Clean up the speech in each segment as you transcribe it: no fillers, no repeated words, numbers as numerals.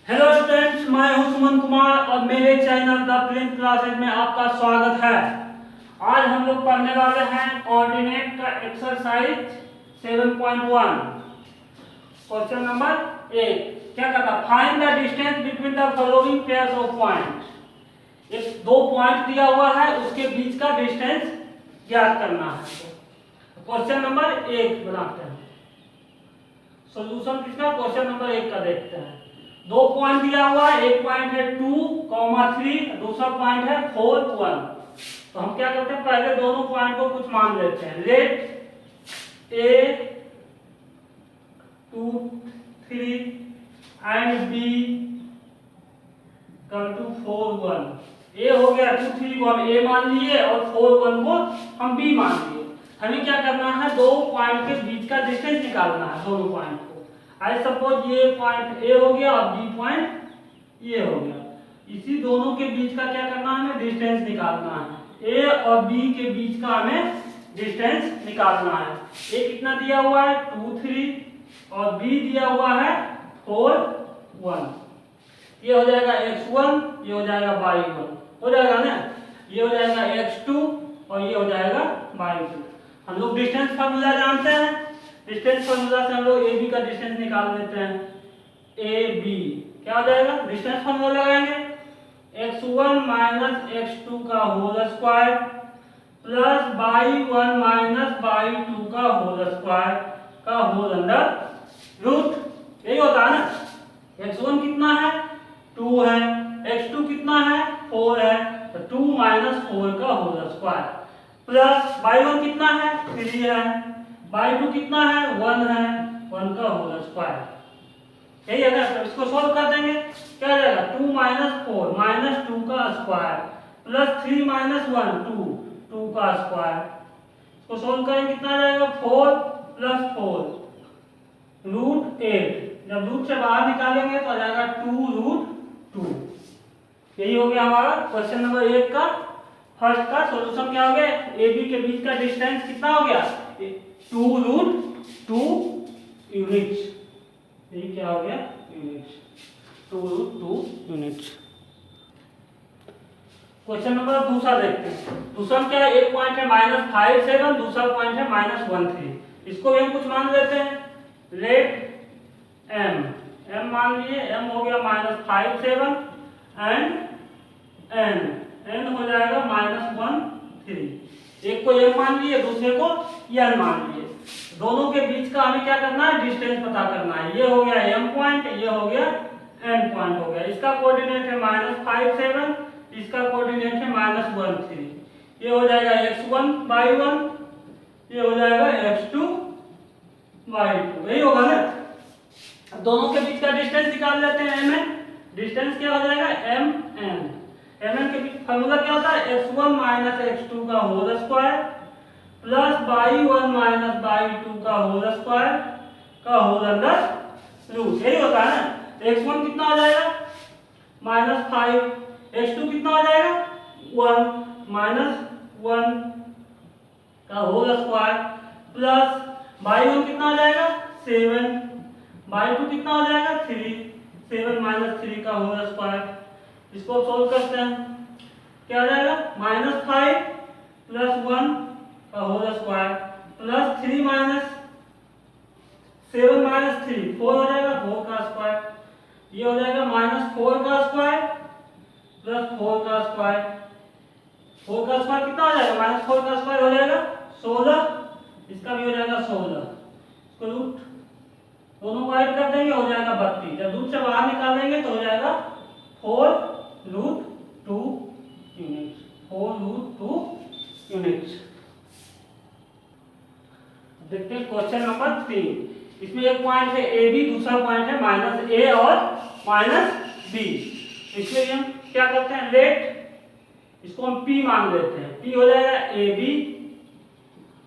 Hello students, मैं हूं सुमन कुमार और मेरे चैनल द प्रिंस क्लासेज में आपका स्वागत है। आज हम लोग पढ़ने वाले हैं कोऑर्डिनेट का एक्सरसाइज 7.1। क्वेश्चन नंबर 1 क्या कहता, find the distance between the following pairs of point. एक दो पॉइंट दिया हुआ है, उसके बीच का डिस्टेंस ज्ञात करना है। क्वेश्चन नंबर 1 बनाते हैं। सॉल्यूशन किसका, क्वेश्चन नंबर 1 का देखते हैं। दो पॉइंट दिया हुआ है, एक पॉइंट है 2,3, दूसरा पॉइंट है 4, 1। तो हम क्या करते हैं, पहले दोनों पॉइंट को कुछ मान लेते हैं। Let A 2, 3 and B come to 4, 1। A हो गया 2, 3 को हम ए मान लिए और 4, 1 को हम बी मान लिए। हमें क्या करना है, दो पॉइंट के बीच का डिस्टेंस निकालना है, दोनों पॉइंट को। आई सपोज ये पॉइंट ए हो गया और बी पॉइंट ये हो गया। इसी दोनों के बीच का क्या करना है, हमें डिस्टेंस निकालना है। ए और बी के बीच का हमें डिस्टेंस निकालना है। ए कितना दिया हुआ है 2, 3 और बी दिया हुआ है 4, 1। ये हो जाएगा x1, ये हो जाएगा y1, हो जाएगा ना। ये हो जाएगा x2 और ये हो जाएगा y2। हम लोग डिस्टेंस फार्मूला जानते हैं। डिस्टेंस फार्मूला से हम लोग ए बी का डिस्टेंस निकाल लेते हैं। ए बी क्या हो जाएगा, डिस्टेंस फार्मूला लगाएंगे x1 माइनस x2 का whole square plus y1 minus y2 का होल स्क्वायर का होल अंडर रूट। यही होता है ना। x1 कितना है 2 है, x2 कितना है 4 है, तो 2 माइनस 4 का होल स्क्वायर प्लस y1 कितना है 3 है, y2 कितना है 1 है, 1 का होल स्क्वायर। यही है ना। तो इसको सॉल्व कर देंगे, क्या आ जाएगा 2 माइनस 4 माइनस 2 का स्क्वायर प्लस 3 माइनस 1 2 2 का स्क्वायर। इसको सॉल्व करेंगे कितना आ जाएगा 4 प्लस 4 रूट 8। जब रूट से बाहर निकालेंगे तो आ जाएगा 2 रूट 2। यही हो गया हमारा क्वेश्चन नंबर 1 का फर्स्ट का सॉल्यूशन। क्या हो गया, ए बी के बीच का डिस्टेंस कितना हो गया 2 रूट 2 यूनिट्स। यही क्या हो गया units, 2 root 2 units. Question number दूसरा देखते हैं। दूसरा क्या है, एक पॉइंट है -5, 7, दूसरा पॉइंट है -1, 3। इसको भी हम कुछ मान लेते हैं। लेट m मान लिए, m हो गया -5, 7 एंड n हो जाएगा -1, 3। एक को m मान लिए, दूसरे को n मान लिए। दोनों के बीच का हमें क्या करना है, डिस्टेंस पता करना है। ये हो गया m पॉइंट, ये हो गया n पॉइंट हो गया। इसका कोऑर्डिनेट है -5, 7, इसका कोऑर्डिनेट है -1, 3। ये हो जाएगा x1 y1, ये हो जाएगा x2 y2। यही होगा ना। अब दोनों के बीच का डिस्टेंस निकाल लेते हैं mn। डिस्टेंस क्या हो जाएगा mn के बीच फार्मूला क्या होता है, x1 माइनस x2 का whole square plus y1 minus y2 का होल स्क्वायर का होल अंडर रूट। यही होता है ना। x1 कितना आ जाएगा -5, x2 कितना आ जाएगा 1 माइनस 1 का होल स्क्वायर प्लस y1 कितना आ जाएगा 7, y2 कितना आ जाएगा 3, 7 माइनस 3 का होल स्क्वायर। इसको सॉल्व करते हैं, क्या आ जाएगा -5 प्लस 1 का whole square plus 3 minus 7 minus 3 4 हो जाएगा 4 का स्क्वायर। ये हो जाएगा -4 का स्क्वायर प्लस 4 का स्क्वायर। 4 का स्क्वायर कितना हो जाएगा, -4 का स्क्वायर हो जाएगा 16, इसका भी हो जाएगा 16। इसको रूट दोनों को ऐड कर देंगे, हो जाएगा 32। जब रूट से बाहर निकालेंगे तो हो जाएगा 4 रूट 2 यूनिट्स, 4 रूट 2 यूनिट्स। देखते हैं क्वेश्चन नंबर 3। इसमें एक पॉइंट है ए बी, दूसरा पॉइंट है -a और -b। इसमें हम क्या करते हैं, लेट इसको हम p मान लेते हैं। p हो जाएगा ए बी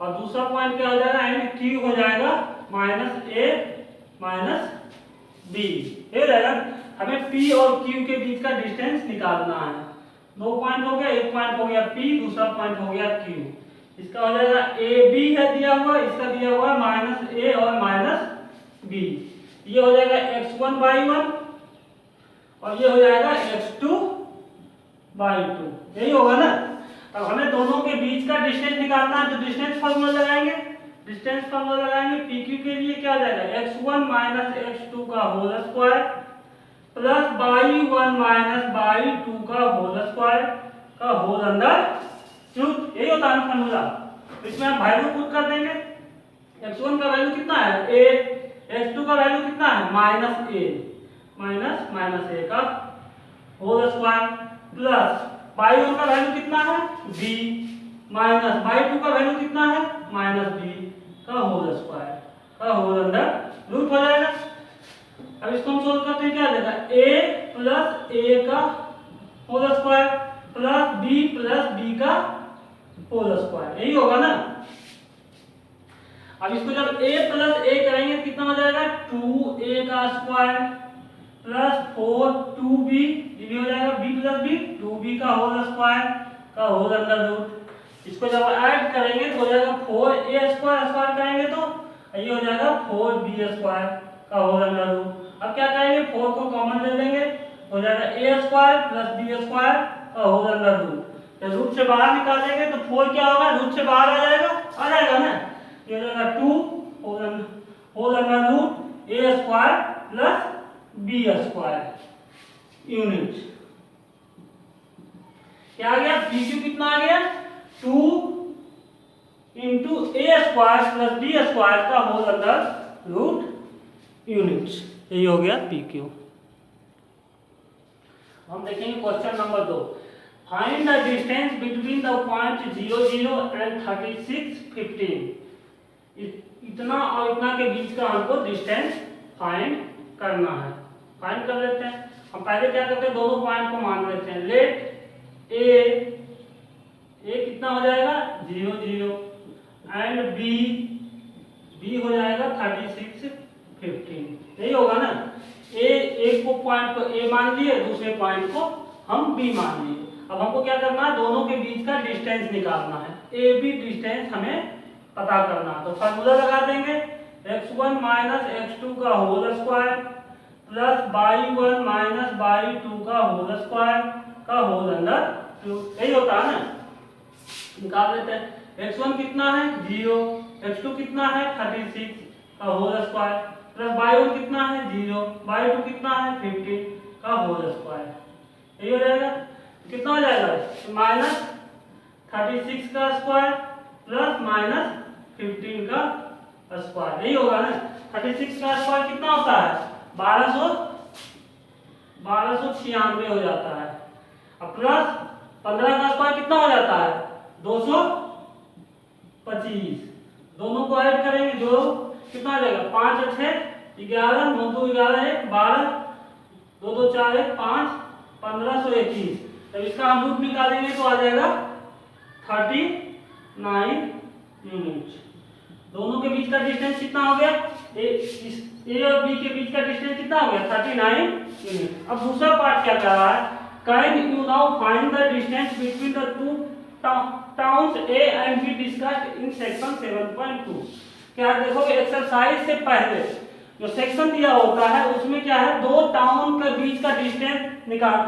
और दूसरा पॉइंट क्या हो जाएगा एंड q हो जाएगा -a -b। ये रहेगा। हमें p और q के बीच का डिस्टेंस निकालना है। दो पॉइंट हो गया, एक पॉइंट हो गया p, दूसरा पॉइंट हो गया q। इसका हो जाएगा ए बी है दिया हुआ, इसका दिया हुआ है -a और -b। ये हो जाएगा x1 y1 और ये हो जाएगा x2/2, यही होगा ना। अब हमें दोनों के बीच का डिस्टेंस निकालना है, तो डिस्टेंस फार्मूला लगाएंगे। डिस्टेंस फार्मूला लगाएंगे PQ के लिए क्या हो जाएगा, x1 माइनस x2 का whole square plus y1 minus y2 का होल स्क्वायर का होल अंडर रूट, यही होता है फार्मूला। इसमें हम वैल्यू पुट कर देंगे। x1 का वैल्यू कितना है a, x2 का वैल्यू कितना है माइनस a का होल स्क्वायर प्लस y1 का वैल्यू कितना है b माइनस y2 का वैल्यू कितना है -b का होल स्क्वायर का होल अंडर रूट हो जाएगा। अब इसको हम सोल्व करते हैं, क्या आ जाएगा a प्लस a का होल स्क्वायर प्लस b का होल स्क्वायर, यही होगा ना। अब इसको जब a प्लस a करेंगे कितना हो जाएगा 2a का स्क्वायर प्लस 4 2b, ये हो जाएगा b प्लस b 2b का होल स्क्वायर का होल अंडर रूट। इसको जब ऐड करेंगे तो हो जाएगा 4a स्क्वायर, स्क्वायर करेंगे तो ये हो जाएगा 4b स्क्वायर का होल अंडर रूट। अब क्या करेंगे 4 को कॉमन ले लेंगे, हो जाएगा a square plus b square का होल अंडर रूट। जब रूट से बाहर निकालेंगे तो 4 क्या होगा, रूट से बाहर आ जाएगा ना, ये हो जाएगा 2 whole under root a square plus b square unit. क्या आ गया PQ कितना आ गया 2 into a square plus b square का होल अंडर रूट यूनिट, यही हो गया PQ। हम देखेंगे question number 2। Find the distance between the point 0 0 and 36 15। इतना और इतना के बीच का हमको डिस्टेंस फाइंड करना है। फाइंड कर लेते हैं। हम पहले क्या करते हैं, दोनों पॉइंट को मान लेते हैं। लेट ए कितना हो जाएगा 0 0 एंड बी हो जाएगा 36 15, यही होगा ना। एक को पॉइंट को ए मान लिए, दूसरे पॉइंट को हम बी मान लिए। अब हमको क्या करना है, दोनों के बीच का डिस्टेंस निकालना है। ए बी डिस्टेंस हमें पता करना है, तो फार्मूला लगा देंगे x1 माइनस x2 का whole square plus y1 minus y2 का होल स्क्वायर का होल अंडर रूट, यही होता है ना। निकाल लेते हैं। x1 कितना है 0, x2 कितना है 36 का होल स्क्वायर प्लस y1 कितना है 0, y2 कितना है 15 का होल स्क्वायर, यही हो जाएगा। कितना हो जाएगा -36 का स्क्वायर प्लस -15 का स्क्वायर, यही होगा ना। 36 का स्क्वायर कितना होता है 1296 हो जाता है। अब प्लस 15 का स्क्वायर कितना हो जाता है 225। दोनों को ऐड करेंगे जो कितना आ जाएगा 5 और 6 11, 9 2 11 1 12, 2 2 4 1 5 1521। जब इसका हम रूट निकालेंगे तो आ जाएगा 39 यूनिट। दोनों के बीच का डिस्टेंस कितना हो गया, ए और बी के बीच का डिस्टेंस कितना हो गया 39 यूनिट। अब दूसरा पार्ट क्या कर रहा है, can you now find the distance between the two towns A and be discussed in section 7.2। क्या देखोगे एक्सरसाइज से पहले जो सेक्शन दिया होता है उसमें क्या है, दो टाउन के बीच का डिस्टेंस निकाल,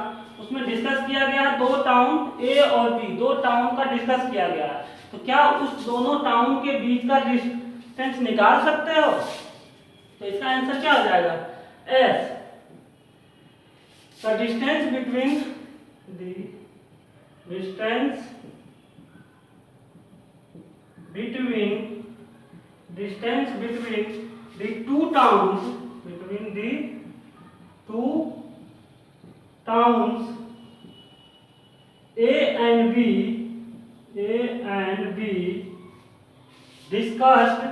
उसमें डिस्कस किया गया है। दो टाउन ए और बी, दो टाउन का डिस्कस किया गया है, तो क्या उस दोनों टाउन के बीच का डिस्टेंस निकाल सकते हो। तो इसका आंसर क्या हो जाएगा S, the distance between distance between the two towns A and B discussed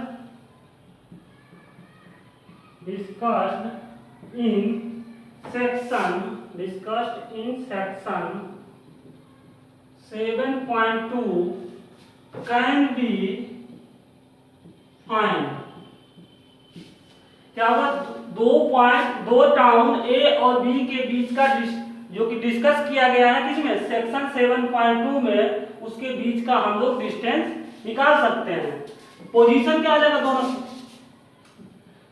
in section 7.2 can be find. क्या होगा, दो टाउन ए और बी के बीच का जो कि डिस्कस किया गया है किसमें सेक्शन 7.2 में, उसके बीच का हम लोग डिस्टेंस निकाल सकते हैं। पोजीशन क्या हो जाएगा, दोनों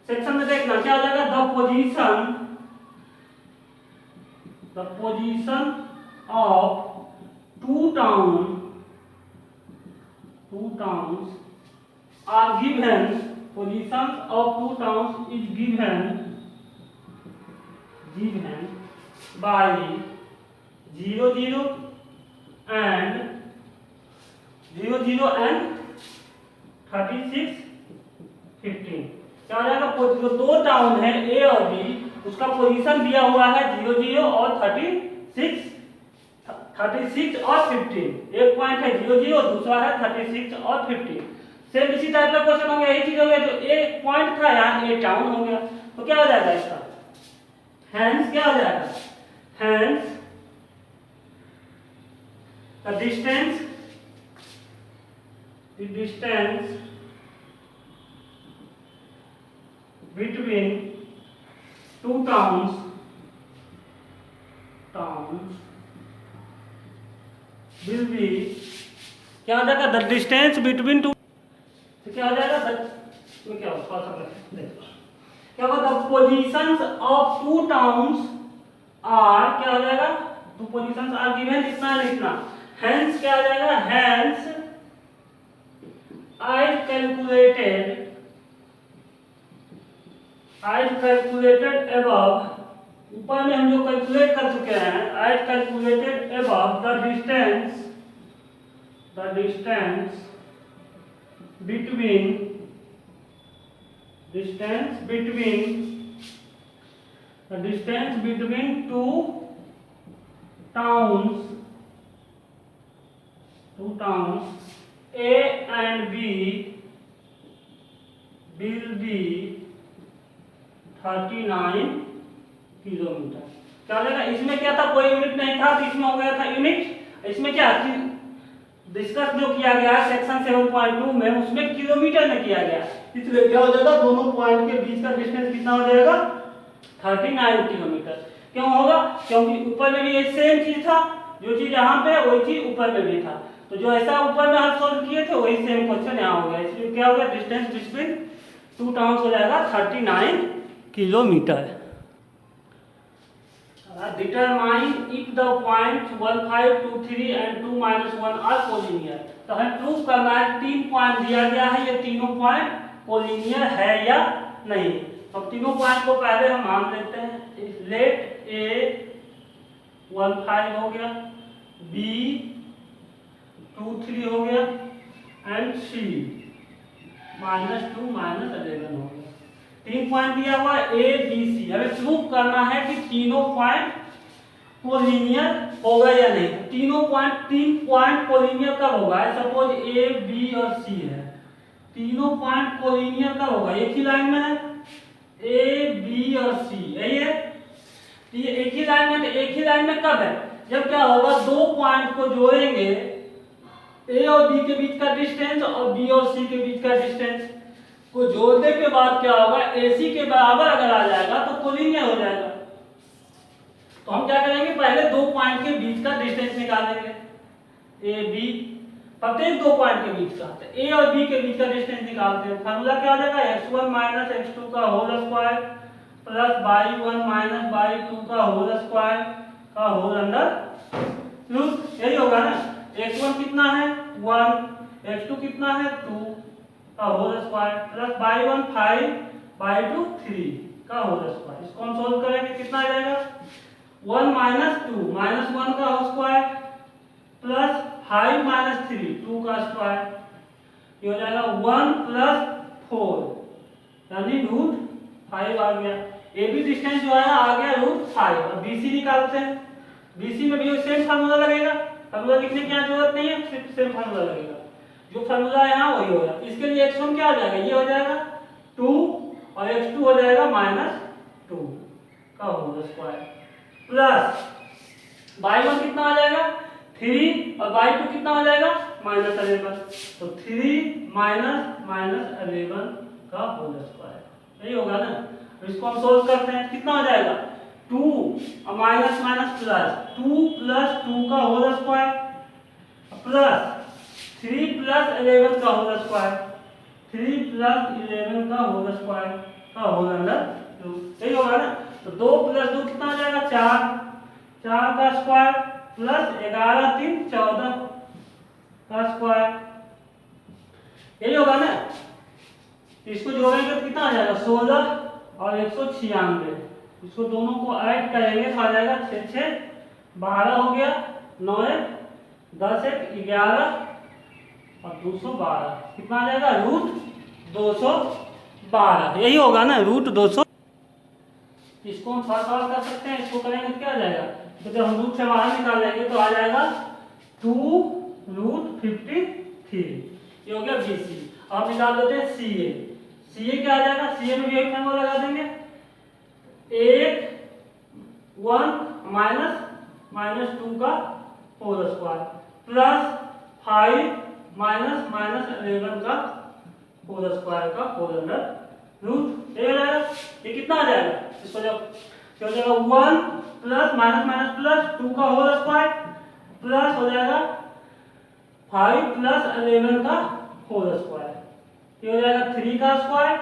सेक्शन में देखना क्या हो जाएगा, the position the position of two towns are given, positions of two towns is given by 0 0 and 36 15। क्या हो जाएगा, जो दो टाउन है ए और बी, उसका पोजीशन दिया हुआ है 0 0 और 36 और 15। एक पॉइंट है 0 0, दूसरा है 36 और 15। सेम इसी टाइप का क्वेश्चन हो गया, यही चीज हो गया, जो एक पॉइंट था यहाँ ए टाउन हो गया, तो क्या हो जाएगा इसका, हैंस क्या हो जाएगा, hence the distance between two towns will be, क्या हो जाएगा, द डिस्टेंस बिटवीन टू, क्या हो जाएगा, क्या होगा, क्या होगा, the positions of two towns are, क्या हो जाएगा, टू पोजीशंस आर गिवन, इतना लिखना, हेंस क्या हो जाएगा, हेंस I calculated above, ऊपर में हम जो कैलकुलेट कर चुके हैं, I calculated above the distance between two towns A and B will be 39 kilometre. क्या हो जाएगा, इसमें क्या था, कोई यूनिट नहीं था, तो इसमें हो गया था यूनिट। इसमें क्या डिस्कस जो किया गया है सेक्शन 7.2 में, उसमें किलोमीटर में किया गया, इसलिए क्या हो जाएगा, दोनों पॉइंट के बीच का डिस्टेंस कितना हो जाएगा, 39 किलोमीटर। क्यों होगा, क्योंकि ऊपर में भी ये सेम चीज था, जो चीज यहाँ पे वही चीज ऊपर में भी था, तो जो ऐसा ऊपर में हम सॉल्व किए थे वही सेम क्वेश्चन यहाँ हो गया, इसलिए क्या हो गया, डिस्टेंस बिटवीन टू टाउन्स हो जाएगा 39 kilometre. Determine if the point 1 5 2 3 and 2 -1 are collinear. तो हमें प्रूव करना है, 3 पॉइंट दिया गया है, ये तीनों पॉइंट कोलिनियर है या नहीं। तो तीनों पॉइंट को पहले हम मान लेते हैं, लेट ए 1 5 हो गया, बी 2 3 हो गया, एंड सी -2 -11 हो गया। 3 पॉइंट दिया हुआ ए बी सी, हमें प्रूव करना है कि तीनों पॉइंट कोलिनियर होगा या नहीं। तीन पॉइंट कोलिनियर कब होगा, सपोज ए बी और सी है, तीनों पॉइंट कोलिनियर कब होगा, एक ही लाइन में है, ए बी और सी, यही है, ये एक ही लाइन में, तो एक ही लाइन में कब है, जब क्या होगा, दो पॉइंट को जोड़ेंगे, ए और बी के बीच का डिस्टेंस और बी और सी के बीच का डिस्टेंस को जोड़ने के बाद क्या होगा, AC के बराबर अगर आ जाएगा तो कोलिनियर हो जाएगा। तो हम क्या करेंगे, पहले दो पॉइंट के बीच का डिस्टेंस निकालेंगे, ए बी, प्रत्येक दो पॉइंट के बीच का, तो ए और बी के बीच का डिस्टेंस निकालते हैं। फार्मूला क्या हो जाएगा, x1 - x2 का whole square plus y1 - y2 का होल स्क्वायर का होल अंडर रूट, यही होगा ना। x1 कितना है 1, x2 कितना है 2 का whole square plus y1 5 y2 3 का होल स्क्वायर। इसको हम सॉल्व करेंगे, कितना आ जाएगा 1 - 2 -1 का होल स्क्वायर प्लस 5 - 3 2 का स्क्वायर, ये हो जाएगा 1 + 4 यानी √5 आ गया। ए बी डिस्टेंस जो है आ गया √5। अब BC निकालते हैं, BC में भी सेम फार्मूला लगेगा, फार्मूला लिखने की जरूरत नहीं है, सिर्फ सेम फार्मूला लगेगा, जो फार्मूला है यहाँ वही होगा। इसके लिए x1 क्या हो जाएगा, ये हो जाएगा 2 और x2 हो जाएगा -2 का होल स्क्वायर प्लस y1 कितना आ जाएगा 3 और y2 कितना हो जाएगा -11, तो 3 -11 का होल स्क्वायर, यही होगा ना। तो इसको हम सोल्व करते हैं, कितना हो जाएगा 2 और माइनस प्लस 2 + 2 का होल स्क्वायर प्लस 3 + 11 का होल स्क्वायर, 3 + 11 का होल स्क्वायर का होल अंडर रूट, यही होगा ना। तो 2 + 2 कितना हो जाएगा 4, 4 का स्क्वायर प्लस 11 3 14 का स्क्वायर, यही होगा ना। इसको जोड़ेंगे तो कितना आ जाएगा 16 और 196, इसको दोनों को ऐड करेंगे तो आ जाएगा 6 6 12 हो गया, 9 1 10 1 11 और 212, कितना आ जाएगा √212, यही होगा ना √200। इसको हम थोड़ा सॉल्व कर सकते हैं, इसको करेंगे तो क्या आ जाएगा, तो जब हम रूट से बाहर निकाल लेंगे तो आ जाएगा 2√53, ये हो गया BC। अब निकाल देते हैं CA। CA क्या आ जाएगा, CA में भी एक फॉर्मूला लगा देंगे, 1 -2 का होल स्क्वायर प्लस 5 -11 का होल स्क्वायर का होल अंडर रूट, ये हो जाएगा। ये कितना आ जाएगा, इसको जब क्या हो जाएगा 1 प्लस माइनस प्लस 2 का होल स्क्वायर प्लस हो जाएगा 5 + 11 का होल स्क्वायर, ये हो जाएगा 3 का स्क्वायर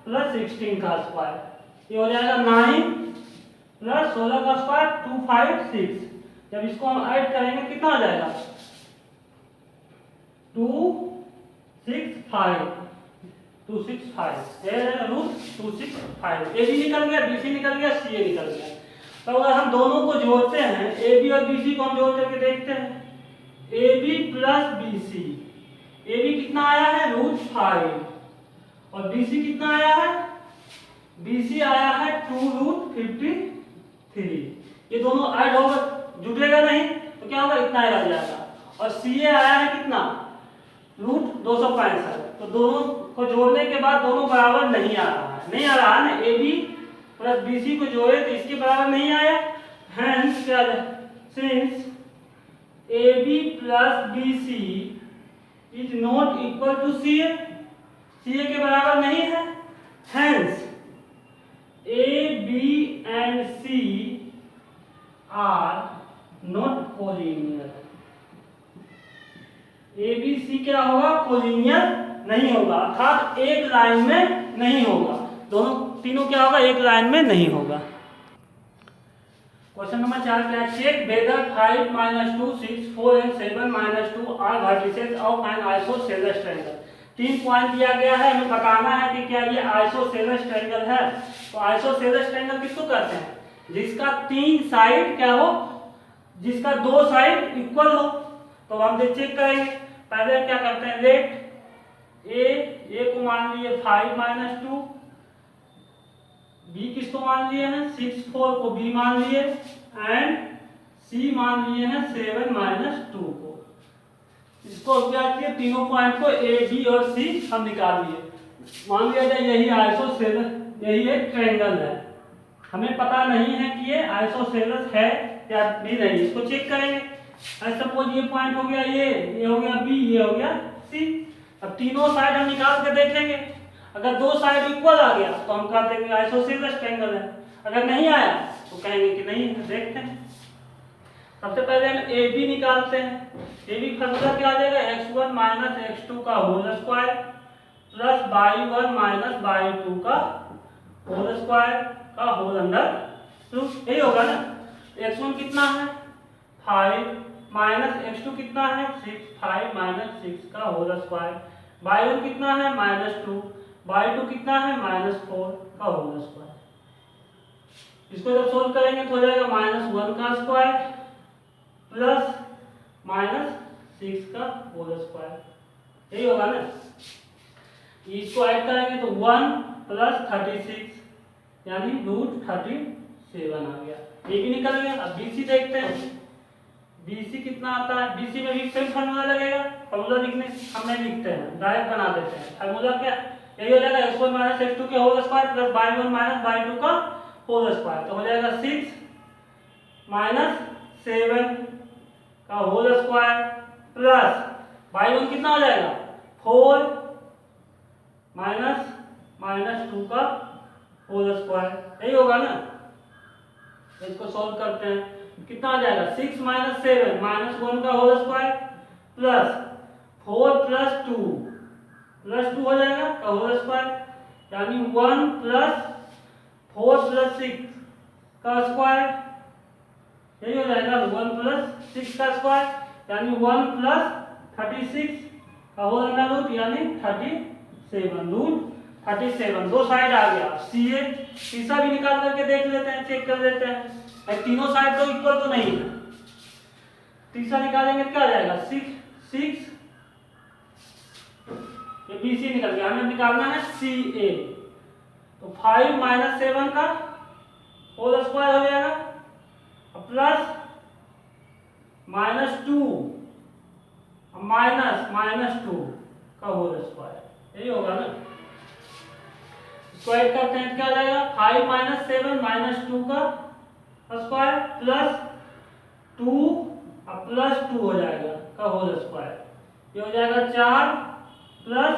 प्लस 16 का स्क्वायर, ये हो जाएगा 9 प्लस 16 का स्क्वायर 256। जब इसको हम ऐड करेंगे कितना आ जाएगा 265, ये √265, ए भी निकल गया, BC निकल गया, CA निकल गया। तो अगर हम दोनों को जोड़ते हैं, AB और BC को हम जोड़ करके देखते हैं, AB प्लस BC, AB कितना आया है √5 और BC कितना आया है, BC आया है 2√53, ये दोनों ऐड होगा, जुटेगा नहीं तो क्या होगा, इतना ही रह जाएगा। और CA आया है कितना √265, तो दोनों को जोड़ने के बाद दोनों बराबर नहीं आ रहा है, नहीं आ रहा है ना, AB प्लस BC को जोड़े तो इसके बराबर नहीं आया, हेंस क्या since AB plus BC is not equal to CA, CA के बराबर नहीं है, hence AB and C are not collinear. ABC क्या होगा, कोलिनियर नहीं होगा, अर्थात एक लाइन में नहीं होगा, दोनों तीनों क्या होगा, एक लाइन में नहीं होगा। क्वेश्चन नंबर 4 क्या, check whether 5 - 2 6 4 and 7 - 2 are vertices of an isosceles triangle. 3 point दिया गया है, हमें बताना है कि क्या ये आइसोसेलेस ट्रायंगल है। तो आइसोसेलेस ट्रायंगल किसको कहते हैं, जिसका 3 साइड क्या हो, जिसका 2 साइड इक्वल हो। तो हम चेक करेंगे, पहले क्या करते हैं, लेट ए को मान लिए 5 - 2, B किसको मान लिए हैं 6 4 को B मान लिए, एंड C मान लिए हैं 7 - 2 को। इसको क्या किए, तीनों पॉइंट को A B और C हम निकाल लिए, मान लिया जाए यही आइसोसेलेस, यही एक ट्रायंगल है। हमें पता नहीं है कि ये आइसोसेलेस है या भी नहीं, इसको चेक करेंगे। सपोज ये पॉइंट हो गया, ये हो गया B, ये हो गया C। अब तीनों साइड हम निकाल के देखेंगे, अगर 2 साइड इक्वल आ गया तो हम कह देंगे आइसोसेलेस ट्रायंगल है, अगर नहीं आया तो कहेंगे कि नहीं है। देखते हैं, सबसे पहले हम AB निकालते हैं। AB फॉर्मूला क्या आ जाएगा, x1 - x2 का whole square plus y1 - y2 का होल स्क्वायर का होल अंडर रूट, यही होगा ना। x1 कितना है 5 माइनस x2 कितना है 6, 5 - 6 का होल स्क्वायर, y1 कितना है -2, y2 कितना है -4 का होल स्क्वायर। इसको जब सोल्व करेंगे तो हो जाएगा -1 का स्क्वायर प्लस -6 का होल स्क्वायर, यही होगा ना। इसको ऐड करेंगे तो 1 + 36 यानी √37 आ गया, ये भी निकल गया। अब BC देखते हैं, BC कितना आता है, BC में भी सेम फार्मूला लगेगा, फार्मूला लिखने हम नहीं लिखते हैं, डायरेक्ट बना देते हैं। फार्मूला क्या, यही हो जाएगा x1 - x2 के whole square plus y1 - y2 का होल स्क्वायर, तो हो जाएगा 6 - 7 का होल स्क्वायर प्लस y1 कितना हो जाएगा 4 -2 का होल स्क्वायर, यही होगा ना। इसको सॉल्व करते हैं, कितना आ जाएगा 6 - 7 -1 का होल स्क्वायर प्लस 4 + 2 हो जाएगा का होल स्क्वायर, यानी 1 + 4 + 6 का स्क्वायर, यही हो जाएगा 1 प्लस 6 का स्क्वायर यानी 1 प्लस 36 का होल अंडर रूट यानी 37 रूट 37। दो साइड आ गया। CA तीसरा भी निकाल करके देख लेते हैं, चेक कर लेते हैं। तीनों साइड तो इक्वल तो नहीं है, तीसरा निकालेंगे क्या आ जाएगा 6 ये BC निकल गया। हमें निकालना है CA, तो 5 माइनस 7 का होल स्क्वायर हो जाएगा प्लस -2 -2 का होल स्क्वायर, यही होगा ना। स्क्वायर करते हैं क्या हो जाएगा 5 माइनस 7 -2 का स्क्वायर प्लस 2 प्लस 2 हो जाएगा का होल स्क्वायर, ये हो जाएगा 4 प्लस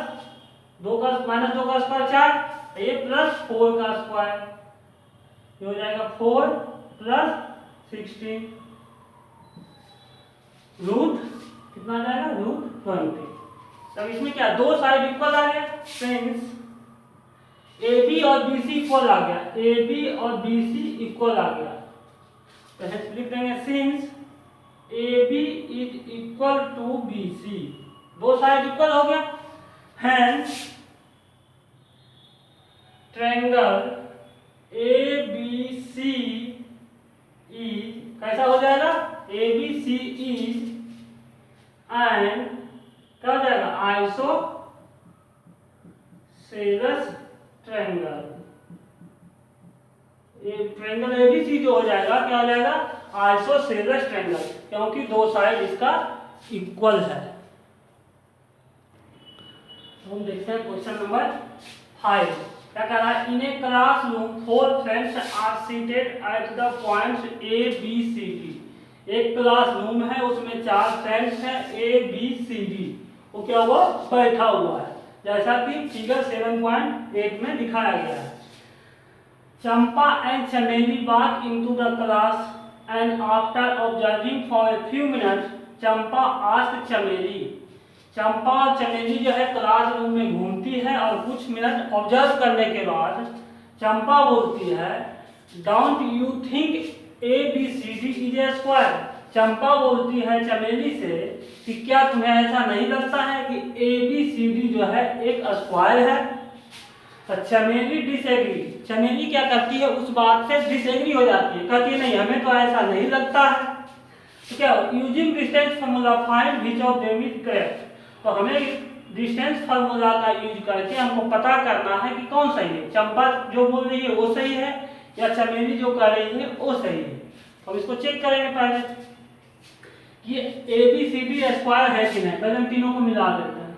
2 का -2 का स्क्वायर 4, ये प्लस 4 का स्क्वायर, ये हो जाएगा 4 प्लस 16 रूट कितना आ जाएगा रूट 20। तब इसमें क्या दो साइड इक्वल आ गया, सिंस AB और BC इक्वल आ गया, AB और BC इक्वल आ गया, तो लिख देंगे since AB is equal to BC, दो साइड इक्वल हो गया, हेंस ट्रायंगल ABC इज कैसा हो जाएगा ABC इज एंड क्या हो जाएगा आइसोसेलेस ट्रायंगल। ये ट्रायंगल ABC जो हो जाएगा क्या हो जाएगा आइसोसेलेस ट्रायंगल, क्योंकि दो साइड इसका इक्वल है। हम देखते हैं क्वेश्चन नंबर 5 क्या कह रहा है। In a classroom 4 friends are seated at the points A B C D। एक क्लासरूम है उसमें 4 फ्रेंड्स हैं A B C D, वो क्या हुआ बैठा हुआ है जैसा कि फिगर 7.8 में दिखाया गया है। चंपा एंड चमेली walk into the class and after observing for a few minutes Champa asked चमेली। चंपा और चमेली जो है क्लासरूम में घूमती है और कुछ मिनट ऑब्जर्व करने के बाद चंपा बोलती है don't you think ABCD is a square. Champa बोलती है चमेली से कि क्या तुम्हें ऐसा नहीं लगता है कि ABCD जो है एक स्क्वायर है। तो चमेली डिसएग्री, चमेली क्या करती है उस बात से डिसएग्री हो जाती है, कहती है नहीं हमें तो ऐसा नहीं लगता है। तो क्या using distance formula find which of them is correct. तो हमें डिस्टेंस फार्मूला का यूज करके हमको पता करना है कि कौन सही है, चंपा जो बोल रही है वो सही है या चमेली जो कह रही है वो सही है। हम इसको चेक करेंगे पहले कि ABCD स्क्वायर है कि नहीं। पहले हम तीनों को मिला देते हैं,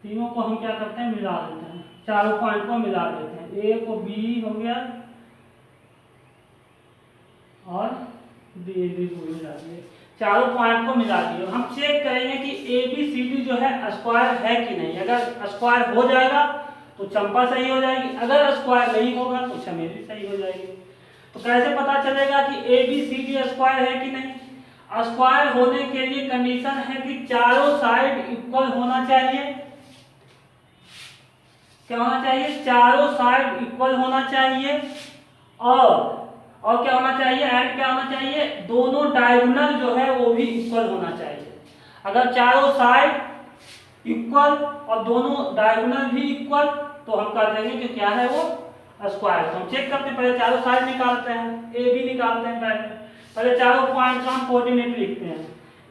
तीनों को हम क्या करते हैं मिला देते हैं, चारों पॉइंट को मिला देते हैं। A को B हो गया और B को मिला दिए, चारों पॉइंट को मिला दिए। हम चेक करेंगे कि ABCD जो है स्क्वायर है कि नहीं। अगर स्क्वायर हो जाएगा तो चंपा सही हो जाएगी, अगर स्क्वायर नहीं होगा तो चमेली सही हो जाएगी। तो कैसे पता चलेगा कि ABCD स्क्वायर है कि नहीं। स्क्वायर होने के लिए कंडीशन है कि चारों साइड इक्वल होना चाहिए। क्या होना चाहिए चारों साइड इक्वल होना चाहिए और क्या होना चाहिए एंड क्या होना चाहिए दोनों डायगोनल जो है वो भी इक्वल होना चाहिए। अगर चारों साइड इक्वल और दोनों डायगोनल भी इक्वल तो हम कर देंगे कि क्या है वो स्क्वायर। तो हम चेक करते हैं, पहले चारों साइड निकालते हैं, ए बी निकालते हैं। पहले चारों पॉइंट का हम कोऑर्डिनेट लिखते हैं।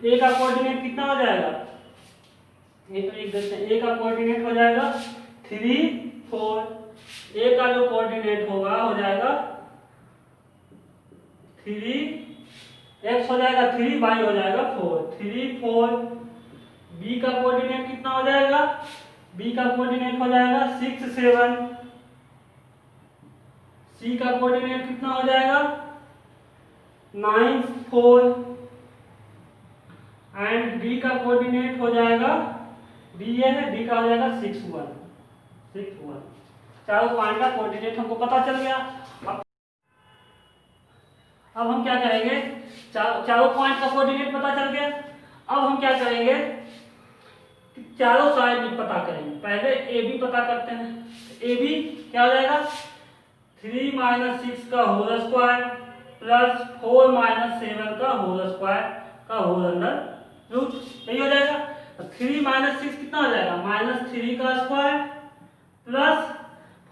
ए का कोऑर्डिनेट कितना हो जाएगा, ये तो लिख देते हैं। ए का कोऑर्डिनेट हो जाएगा 3 4, ए का जो कोऑर्डिनेट होगा हो जाएगा 3 x हो जाएगा 3 y हो जाएगा 4 3 4। बी का कोऑर्डिनेट कितना हो जाएगा, बी का कोऑर्डिनेट हो जाएगा 6 7। सी का कोऑर्डिनेट कितना हो जाएगा 9 4 एंड डी का कोऑर्डिनेट हो जाएगा डी है, डी का हो जाएगा 6 1। चारों पॉइंट का कोऑर्डिनेट हमको पता चल गया। अब हम क्या करेंगे, चारों पॉइंट का कोऑर्डिनेट पता चल गया। अब हम क्या करेंगे, चारों साइड भी पता करेंगे। पहले ए बी पता करते हैं। ए बी क्या हो जाएगा 3 - 6 का होल स्क्वायर प्लस 4 माइनस 7 का होल स्क्वायर का होल अंडर रूट, यही हो जाएगा। 3 माइनस 6 कितना हो जाएगा, -3 का स्क्वायर प्लस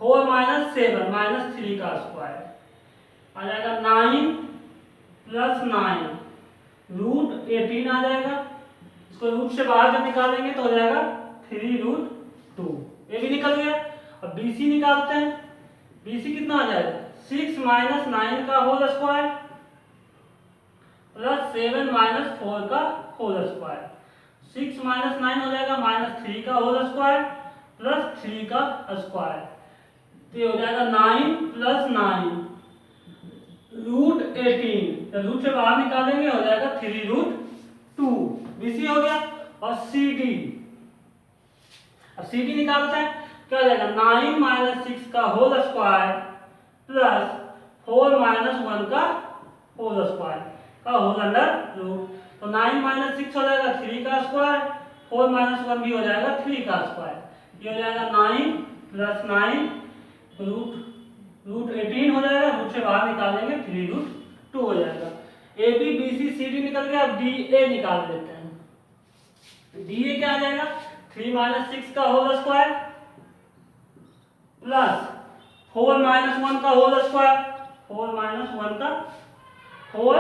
4 माइनस 7 -3 का स्क्वायर आ जाएगा 9 प्लस 9 रूट 18 आ जाएगा। इसको रूट से बाहर जब निकालेंगे तो हो जाएगा 3 रूट 2, ये भी निकल गया। अब BC निकालते हैं, BC कितना आ जाएगा 6 माइनस 9 का होल स्क्वायर प्लस 7 माइनस 4 का होल स्क्वायर। 6 माइनस 9 हो जाएगा -3 का होल स्क्वायर प्लस 3 का स्क्वायर, तो ये हो जाएगा 9 प्लस 9 रूट 18, तो रूट से बाहर निकालेंगे हो जाएगा 3 रूट 2, BC हो गया। और CD, अब CD निकालते हैं, क्या हो जाएगा 9 माइनस 6 का होल स्क्वायर प्लस 4 माइनस 1 का होल स्क्वायर का होल अंडर रूट, तो 9 माइनस 6 हो जाएगा 3 का स्क्वायर, 4 माइनस 1 भी हो जाएगा 3 का स्क्वायर, ये हो जाएगा 9 प्लस 9 रूट 18 हो जाएगा, रूट से बाहर निकालेंगे 3 रूट 2 हो जाएगा। AB BC CD निकल गया। अब DA निकाल देते हैं। DA क्या आ जाएगा 3 माइनस 6 का होल स्क्वायर प्लस 4 माइनस 1 का होल स्क्वायर, 4 माइनस 1 का होल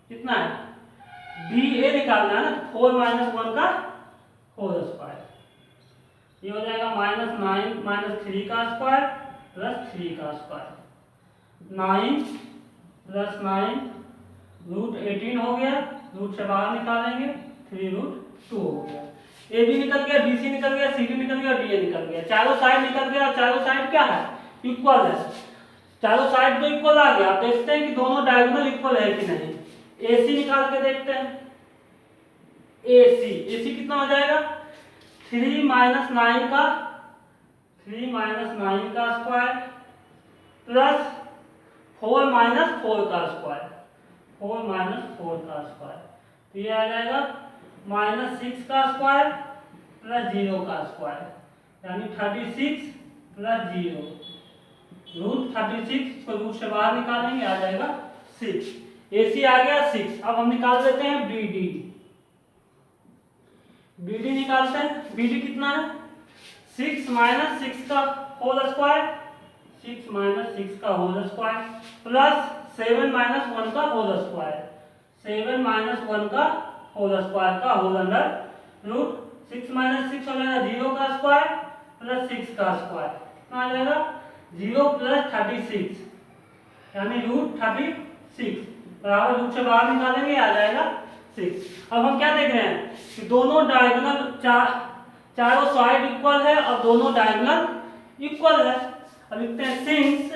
कितना है, DA निकालना है ना, 4 माइनस 1 का होल स्क्वायर, ये हो जाएगा -9 माइनस 3 का स्क्वायर प्लस 3 का स्क्वायर, 9 प्लस 9 रूट 18 हो गया, रूट से बाहर निकालेंगे 3 रूट 2 हो गया। AB निकल गया, BC निकल गया, CD निकल गया, DA निकल गया, चारों साइड निकल गया। और चारों साइड क्या है, इक्वल है, चारों साइड तो इक्वल आ गया। आप देखते हैं कि दोनों डायगोनल इक्वल है कि नहीं। AC निकाल के देखते हैं, AC कितना हो जाएगा 3 माइनस 9 का स्क्वायर प्लस 4 माइनस 4 का स्क्वायर, 4 माइनस 4 का स्क्वायर, तो ये आ जाएगा -6 का स्क्वायर प्लस 0 का स्क्वायर, यानी 36 प्लस 0 रूट 36 को रूट से बाहर निकालेंगे आ जाएगा 6। AC आ गया 6। अब हम निकाल लेते हैं BD निकालते हैं। BD कितना है 6 माइनस 6 का होल स्क्वायर, 6 माइनस 6 का होल स्क्वायर प्लस 7 माइनस 1 का होल स्क्वायर, 7 माइनस 1 का होल स्क्वायर का होल अंडर रूट 6 माइनस 6 हो जाएगा 0 का स्क्वायर प्लस 6 का स्क्वायर, कितना आ जाएगा 0 प्लस 36 यानी रूट 36 बराबर, रूट से बाहर निकालेंगे आ जाएगा 6। अब हम क्या देख रहे हैं कि दोनों डायगोनल चारों साइड इक्वल है और दोनों डायगोनल इक्वल है। अब लिखते हैं since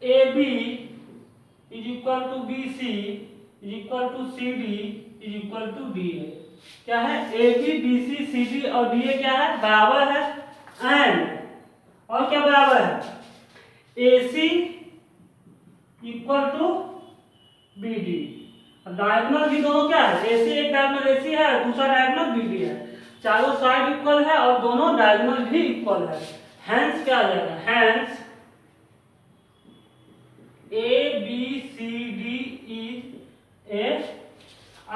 AB is equal to BC is equal to CD is equal to DA। क्या है AB BC CD और DA क्या है, बराबर है, एंड और क्या बराबर है AC equal to BD। Diagonal भी दोनों क्या है, AC एक डायगोनल AC है, दूसरा डायगोनल BD है, चारों साइड इक्वल है और दोनों डायगोनल भी इक्वल है। हेंस क्या आ जाएगा, hence ABCD is a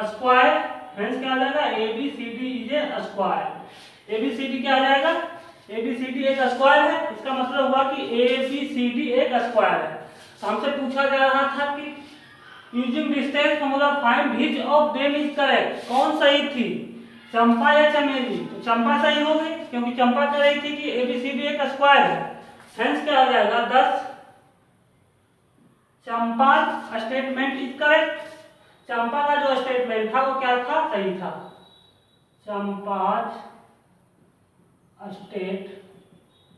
square, hence क्या आ जाएगा ABCD is a square. ABCD क्या आ जाएगा, ABCD एक स्क्वायर है, इसका मतलब हुआ कि ABCD एक स्क्वायर है। तो हमसे पूछा जा रहा था कि using distance formula find which of them is correct, कौन सही थी, चंपा या चमेली। तो चंपा सही हो गई क्योंकि चंपा कह रही थी कि ABCD एक स्क्वायर है। हेंस क्या आ जाएगा 10 चंपा स्टेटमेंट इज करेक्ट। चंपा का जो स्टेटमेंट था वो क्या था, सही था। चंपा स्टेटमेंट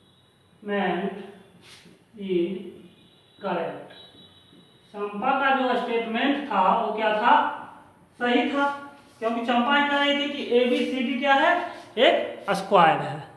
इज करेक्ट। चंपा का जो स्टेटमेंट था वो क्या था, सही था, क्योंकि चंपा कह रही थी कि ABCD क्या है, एक स्क्वायर है।